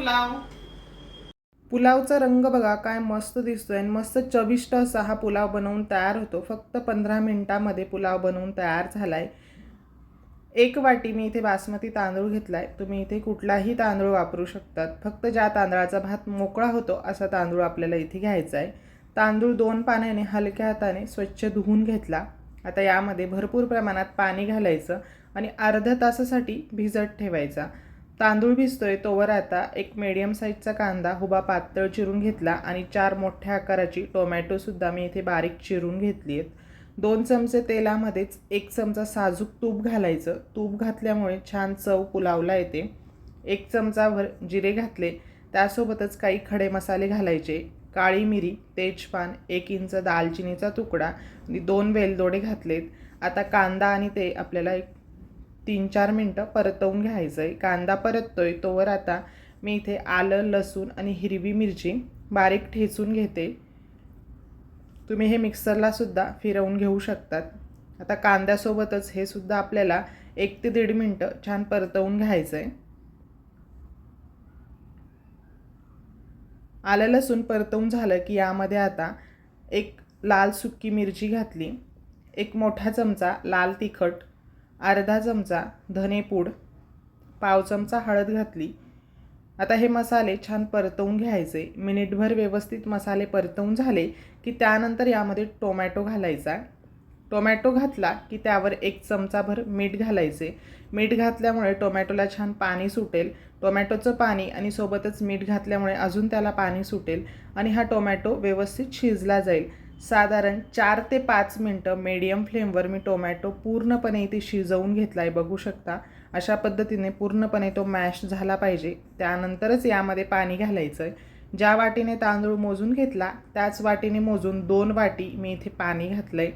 पुलाव। पुलावचा रंग बघा काय मस्त दिसतोय आणि मस्त चविष्ट असा हा पुलाव बनवून तयार होतो। फक्त 15 मिनिटांमध्ये पुलाव बनवून तयार झालाय। 1 वाटी मी इथे बासमती तांदूळ घेतलाय। तुम्ही इथे कुठलाही तांदूळ वापरू शकतात। फक्त ज्या तांदळाचा भात मोकळा होतो असा तांदूळ आपल्याला इथे घ्यायचा आहे। तांदूळ 2 पाण्याने हलक्या हाताने स्वच्छ धुवून घेतला। आता यामध्ये भरपूर प्रमाणात पाणी घालायचं आणि अर्ध्या तासासाठी भिजत ठेवायचा। तांदूळ भिजतोय तोवर आता एक मीडियम साईजचा कांदा उभा पातळ चिरून घेतला आणि 4 मोठ्या आकाराची टोमॅटो सुद्धा मी इथे बारीक चिरून घेतली आहेत। 2 चमचे तेलामध्येच 1 चमचा साजूक तूप घालायचं। तूप घातल्यामुळे छान चव पुलावला येते। 1 चमचाभर जिरे घातले, त्यासोबतच काही खडे मसाले घालायचे। काळी मिरी, तेजपान, 1 इंच दालचिनीचा तुकडा आणि 2 वेलदोडे घातलेत। आता कांदा आणि ते आपल्याला 3-4 मिनटं परतवून घ्यायचं आहे। कांदा परततोय तोवर आता मी इथे आलं, लसूण आणि हिरवी मिरची बारीक ठेचून घेते। तुम्ही हे मिक्सरला सुद्धा फिरवून घेऊ शकतात। आता कांद्यासोबतच हे सुद्धा आपल्याला 1 ते 1.5 मिनटं छान परतवून घ्यायचं आहे। आलं लसूण परतवून झालं की यामध्ये आता 1 लाल सुकी मिरची घातली, 1 मोठा चमचा लाल तिखट, अर्धा चमचा धनेपूड, पाव चमचा हळद घातली। आता हे मसाले छान परतवून घ्यायचे। मिनिटभर व्यवस्थित मसाले परतवून झाले की त्यानंतर यामध्ये टोमॅटो घालायचा। टोमॅटो घातला की त्यावर 1 चमचाभर मीठ घालायचे। मीठ घातल्यामुळे टोमॅटोला छान पाणी सुटेल। टोमॅटोचं पाणी आणि सोबतच मीठ घातल्यामुळे अजून त्याला पाणी सुटेल आणि हा टोमॅटो व्यवस्थित शिजला जाईल। साधारण 4 ते 5 मिनटं मीडियम फ्लेमवर मी टोमॅटो पूर्णपणे इथे शिजवून घेतला आहे। बघू शकता अशा पद्धतीने पूर्णपणे तो मॅश झाला पाहिजे। त्यानंतरच यामध्ये पाणी घालायचं आहे। ज्या वाटीने तांदूळ मोजून घेतला त्याच वाटीने मोजून 2 वाटी मी इथे पाणी घातलं आहे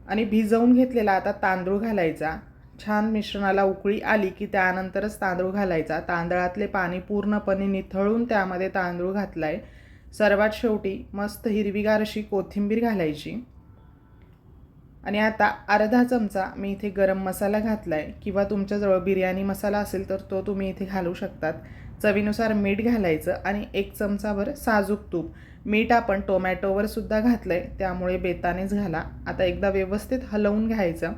आणि भिजवून घेतलेला आता तांदूळ घालायचा। छान मिश्रणाला उकळी आली की त्यानंतरच तांदूळ घालायचा। तांदळातले पाणी पूर्णपणे निथळून त्यामध्ये तांदूळ घातला आहे। सर्वात शेवटी मस्त हिरवीगार अशी कोथिंबीर घालायची आणि आता अर्धा चमचा मी इथे गरम मसाला घातला आहे किंवा तुमच्याजवळ बिर्याणी मसाला असेल तर तो तुम्ही इथे घालू शकतात। चवीनुसार मीठ घालायचं आणि 1 चमचाभर साजूक तूप। मीठ आपण टोमॅटोवर सुद्धा घातलं आहे त्यामुळे बेतानेच घाला। आता एकदा व्यवस्थित हलवून घ्यायचं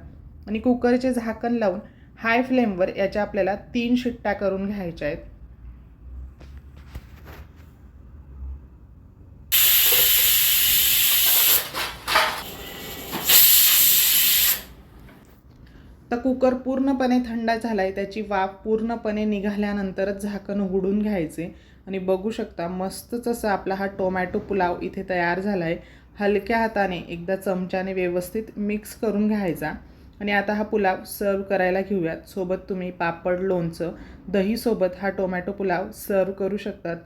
आणि कुकरचे झाकण लावून हाय फ्लेमवर याच्या आपल्याला 3 शिट्ट्या करून घ्यायच्या आहेत। तर कुकर पूर्णपणे थंड झाला आहे। त्याची वाफ पूर्णपणे निघाल्यानंतरच झाकण उघडून घ्यायचे आणि बघू शकता मस्तच असा आपला हा टोमॅटो पुलाव इथे तयार झाला आहे। हलक्या हाताने एकदा चमच्याने व्यवस्थित मिक्स करून घ्यायचा आणि आता हा पुलाव सर्व करायला घेऊयात। सोबत तुम्ही पापड, लोणचं, दहीसोबत हा टोमॅटो पुलाव सर्व करू शकतात।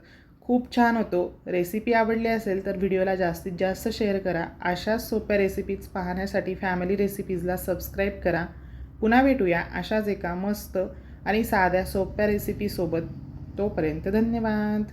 खूप छान होतो। रेसिपी आवडली असेल तर व्हिडिओला जास्तीत जास्त शेअर करा। अशाच सोप्या रेसिपीज पाहण्यासाठी फॅमिली रेसिपीजला सबस्क्राईब करा। पुन्हा भेटूया अशाच एका मस्त आणि साध्या सोप्या रेसिपीसोबत। तोपर्यंत धन्यवाद।